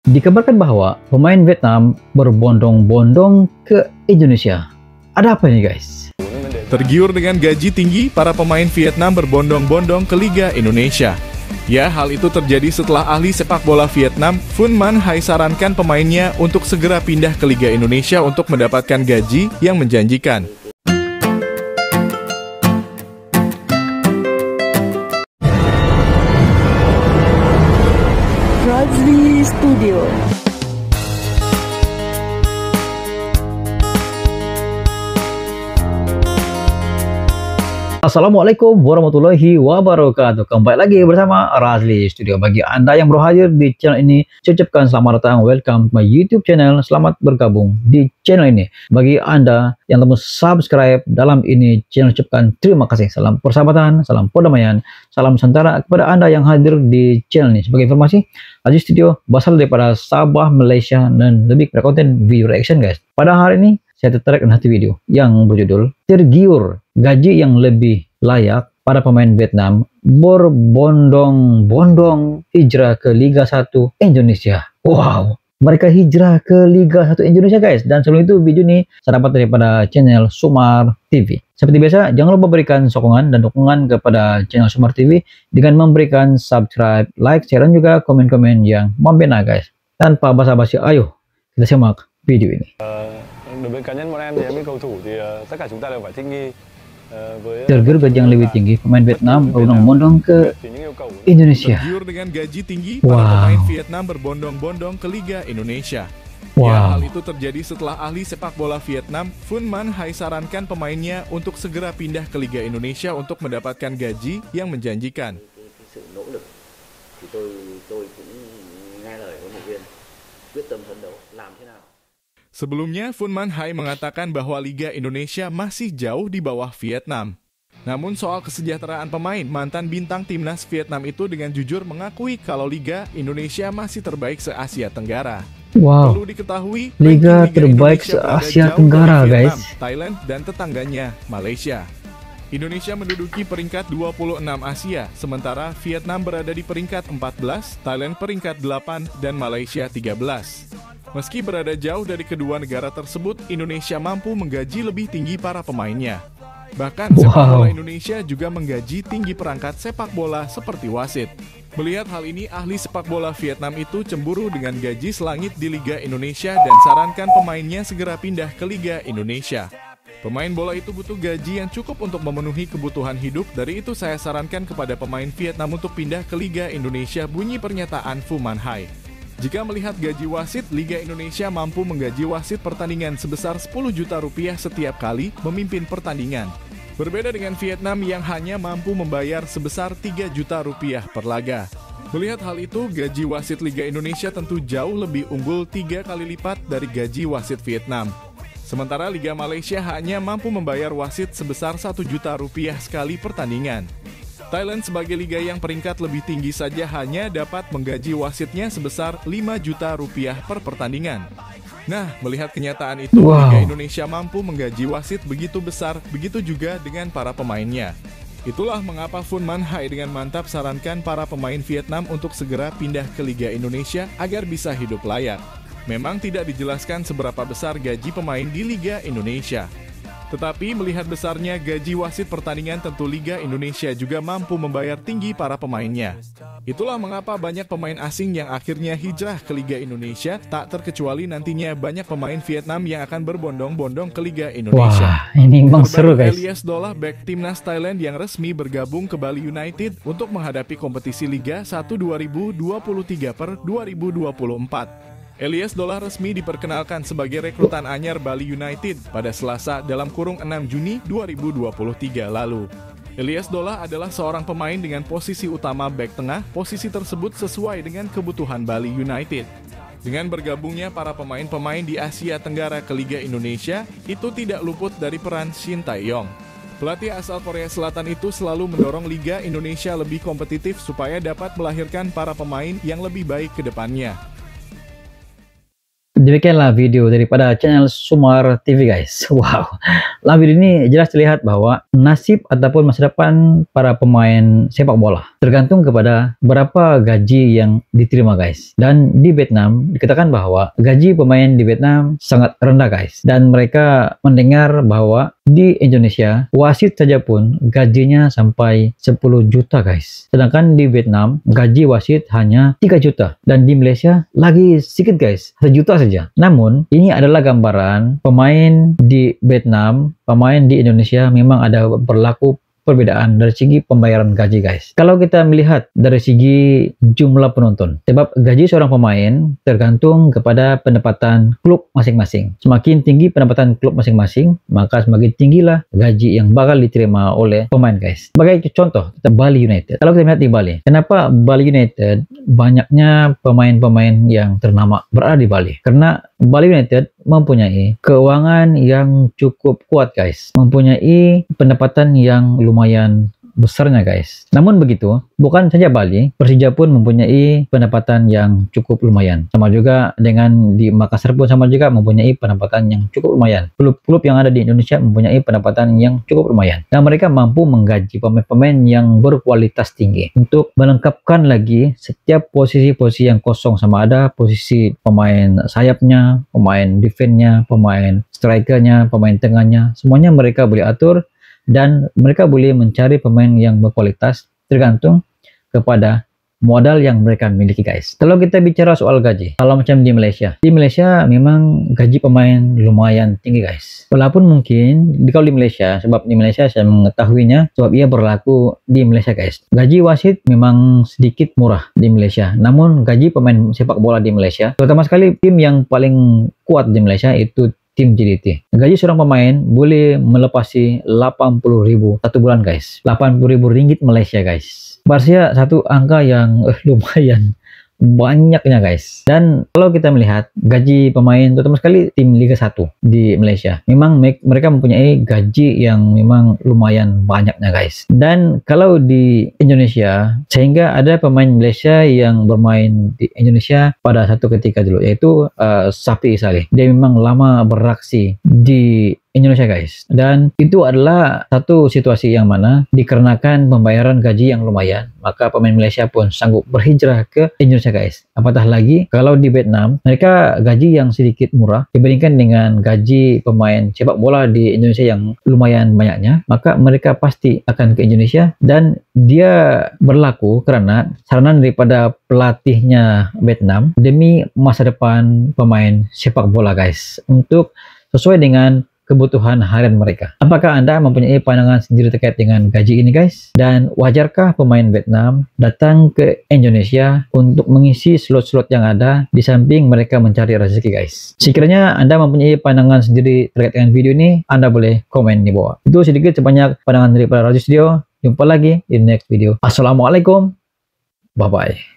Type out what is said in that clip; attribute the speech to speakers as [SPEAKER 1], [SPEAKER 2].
[SPEAKER 1] Dikabarkan bahwa pemain Vietnam berbondong-bondong ke Indonesia. Ada apa ini guys?
[SPEAKER 2] Tergiur dengan gaji tinggi, para pemain Vietnam berbondong-bondong ke Liga Indonesia. Ya, hal itu terjadi setelah ahli sepak bola Vietnam, Phum Man Hai sarankan pemainnya untuk segera pindah ke Liga Indonesia untuk mendapatkan gaji yang menjanjikan.
[SPEAKER 3] Razli Studio.
[SPEAKER 1] Assalamualaikum warahmatullahi wabarakatuh. Kembali lagi bersama Razli Studio. Bagi Anda yang baru hadir di channel ini, saya ucapkan selamat datang, welcome to my YouTube channel. Selamat bergabung di channel ini. Bagi Anda yang belum subscribe dalam ini channel, ucapkan terima kasih. Salam persahabatan, salam perdamaian, salam Nusantara kepada Anda yang hadir di channel ini. Sebagai informasi, Razli Studio berasal daripada Sabah, Malaysia, dan lebih pada konten video reaction guys. Pada hari ini, saya tertarik dengan satu video yang berjudul Tergiur Gaji yang Lebih Layak para pemain Vietnam berbondong-bondong hijrah ke Liga 1 Indonesia. Wow, mereka hijrah ke Liga 1 Indonesia guys. Dan sebelum itu video ini saya dapat daripada channel Sumar TV. Seperti biasa, jangan lupa berikan sokongan dan dukungan kepada channel Sumar TV dengan memberikan subscribe, like, share, dan juga komen-komen yang membina guys. Tanpa basa-basi, ayo kita simak video ini.
[SPEAKER 4] Đối với cá nhân bọn em thì em với cầu thủ thì tất cả chúng ta đều phải thích nghi với
[SPEAKER 1] Tergiur gaji yang lebih tinggi, pemain Vietnam berbondong-bondong ke Indonesia.
[SPEAKER 2] Tergiur dengan gaji tinggi,
[SPEAKER 1] Wow.
[SPEAKER 2] para pemain Vietnam berbondong-bondong ke Liga Indonesia. Ya,
[SPEAKER 1] Wow.
[SPEAKER 2] hal itu terjadi setelah ahli sepak bola Vietnam, Phum Man Hai sarankan pemainnya untuk segera pindah ke Liga Indonesia untuk mendapatkan gaji yang menjanjikan.
[SPEAKER 5] Sự nỗ lực thì tôi cũng nghe lời huấn luyện viên, quyết tâm phấn đấu làm thế nào.
[SPEAKER 2] Sebelumnya, Phum Man Hai mengatakan bahwa Liga Indonesia masih jauh di bawah Vietnam. Namun soal kesejahteraan pemain, mantan bintang timnas Vietnam itu dengan jujur mengakui kalau Liga Indonesia masih terbaik se-Asia Tenggara.
[SPEAKER 1] Wow,
[SPEAKER 2] Perlu diketahui,
[SPEAKER 1] Liga
[SPEAKER 2] ranking
[SPEAKER 1] terbaik
[SPEAKER 2] Indonesia berada
[SPEAKER 1] se-Asia
[SPEAKER 2] jauh
[SPEAKER 1] Tenggara,
[SPEAKER 2] dari
[SPEAKER 1] guys.
[SPEAKER 2] Vietnam, Thailand, dan tetangganya, Malaysia. Indonesia menduduki peringkat 26 Asia, sementara Vietnam berada di peringkat 14, Thailand peringkat 8, dan Malaysia 13. Meski berada jauh dari kedua negara tersebut, Indonesia mampu menggaji lebih tinggi para pemainnya. Bahkan sepak bola Indonesia juga menggaji tinggi perangkat sepak bola seperti wasit. Melihat hal ini, ahli sepak bola Vietnam itu cemburu dengan gaji selangit di Liga Indonesia dan sarankan pemainnya segera pindah ke Liga Indonesia. Pemain bola itu butuh gaji yang cukup untuk memenuhi kebutuhan hidup, dari itu saya sarankan kepada pemain Vietnam untuk pindah ke Liga Indonesia, bunyi pernyataan Phum Man Hai. Jika melihat gaji wasit, Liga Indonesia mampu menggaji wasit pertandingan sebesar 10 juta rupiah setiap kali memimpin pertandingan. Berbeda dengan Vietnam yang hanya mampu membayar sebesar 3 juta rupiah per laga. Melihat hal itu, gaji wasit Liga Indonesia tentu jauh lebih unggul 3 kali lipat dari gaji wasit Vietnam. Sementara Liga Malaysia hanya mampu membayar wasit sebesar 1 juta rupiah sekali pertandingan. Thailand sebagai liga yang peringkat lebih tinggi saja hanya dapat menggaji wasitnya sebesar 5 juta rupiah per pertandingan. Nah, melihat kenyataan itu, Liga Indonesia mampu menggaji wasit begitu besar, begitu juga dengan para pemainnya. Itulah mengapa Phum Man Hai dengan mantap sarankan para pemain Vietnam untuk segera pindah ke Liga Indonesia agar bisa hidup layak. Memang tidak dijelaskan seberapa besar gaji pemain di Liga Indonesia. Tetapi melihat besarnya gaji wasit pertandingan, tentu Liga Indonesia juga mampu membayar tinggi para pemainnya. Itulah mengapa banyak pemain asing yang akhirnya hijrah ke Liga Indonesia, tak terkecuali nantinya banyak pemain Vietnam yang akan berbondong-bondong ke Liga Indonesia.
[SPEAKER 1] Wah, ini memang seru guys.
[SPEAKER 2] Elias Dolah, bek timnas Thailand yang resmi bergabung ke Bali United untuk menghadapi kompetisi Liga 1 2023 per 2024. Elias Dolah resmi diperkenalkan sebagai rekrutan anyar Bali United pada Selasa dalam kurung 6 Juni 2023 lalu. Elias Dolah adalah seorang pemain dengan posisi utama bek tengah. Posisi tersebut sesuai dengan kebutuhan Bali United. Dengan bergabungnya para pemain-pemain di Asia Tenggara ke Liga Indonesia, itu tidak luput dari peran Shin Tae-yong. Pelatih asal Korea Selatan itu selalu mendorong Liga Indonesia lebih kompetitif supaya dapat melahirkan para pemain yang lebih baik ke depannya.
[SPEAKER 1] demikianlah video daripada channel Sumar TV guys. Wow, dalam video ini jelas terlihat bahwa nasib ataupun masa depan para pemain sepak bola tergantung kepada berapa gaji yang diterima guys. Dan di Vietnam dikatakan bahwa gaji pemain di Vietnam sangat rendah guys, dan mereka mendengar bahwa di Indonesia wasit saja pun gajinya sampai 10 juta guys, sedangkan di Vietnam gaji wasit hanya 3 juta, dan di Malaysia lagi sedikit guys, 1 juta saja. Namun ini adalah gambaran pemain di Vietnam, pemain di Indonesia memang ada berlaku perbedaan dari segi pembayaran gaji guys. Kalau kita melihat dari segi jumlah penonton, sebab gaji seorang pemain tergantung kepada pendapatan klub masing-masing. Semakin tinggi pendapatan klub masing-masing, maka semakin tinggilah gaji yang bakal diterima oleh pemain guys. Sebagai contoh, kita Bali United. Kalau kita lihat di Bali, kenapa Bali United banyaknya pemain-pemain yang ternama berada di Bali? Karena Bali United mempunyai keuangan yang cukup kuat guys, mempunyai pendapatan yang lumayan besarnya guys. Namun begitu, bukan saja Bali, Persija pun mempunyai pendapatan yang cukup lumayan. Sama juga dengan di Makassar pun sama juga mempunyai pendapatan yang cukup lumayan. Klub-klub yang ada di Indonesia mempunyai pendapatan yang cukup lumayan. Dan mereka mampu menggaji pemain-pemain yang berkualitas tinggi untuk melengkapkan lagi setiap posisi-posisi yang kosong, sama ada posisi pemain sayapnya, pemain defense-nya, pemain striker-nya, pemain tengahnya. Semuanya mereka boleh atur, dan mereka boleh mencari pemain yang berkualitas tergantung kepada modal yang mereka miliki guys. Kalau kita bicara soal gaji, kalau macam di Malaysia memang gaji pemain lumayan tinggi guys. Walaupun mungkin kalau di Malaysia, sebab di Malaysia saya mengetahuinya sebab ia berlaku di Malaysia guys, gaji wasit memang sedikit murah di Malaysia. Namun gaji pemain sepak bola di Malaysia, terutama sekali tim yang paling kuat di Malaysia itu tim JDT. Gaji seorang pemain boleh melepasi 80.000 satu bulan guys. 80.000 ringgit Malaysia guys. Berarti satu angka yang lumayan banyaknya guys. Dan kalau kita melihat gaji pemain terutama sekali tim Liga 1 di Malaysia, memang mereka mempunyai gaji yang memang lumayan banyaknya guys. Dan kalau di Indonesia, sehingga ada pemain Malaysia yang bermain di Indonesia pada satu ketika dulu, yaitu Safi Saleh. Dia memang lama beraksi di Indonesia guys, dan itu adalah satu situasi yang mana dikarenakan pembayaran gaji yang lumayan, maka pemain Malaysia pun sanggup berhijrah ke Indonesia guys. Apatah lagi kalau di Vietnam, mereka gaji yang sedikit murah dibandingkan dengan gaji pemain sepak bola di Indonesia yang lumayan banyaknya, maka mereka pasti akan ke Indonesia. Dan dia berlaku karena saranan daripada pelatihnya Vietnam demi masa depan pemain sepak bola guys, untuk sesuai dengan kebutuhan harian mereka. Apakah Anda mempunyai pandangan sendiri terkait dengan gaji ini guys? Dan wajarkah pemain Vietnam datang ke Indonesia untuk mengisi slot-slot yang ada di samping mereka mencari rezeki guys? Sekiranya Anda mempunyai pandangan sendiri terkait dengan video ini, Anda boleh komen di bawah. Itu sedikit sebanyak pandangan daripada Raju Studio. Jumpa lagi di next video. Assalamualaikum. Bye-bye.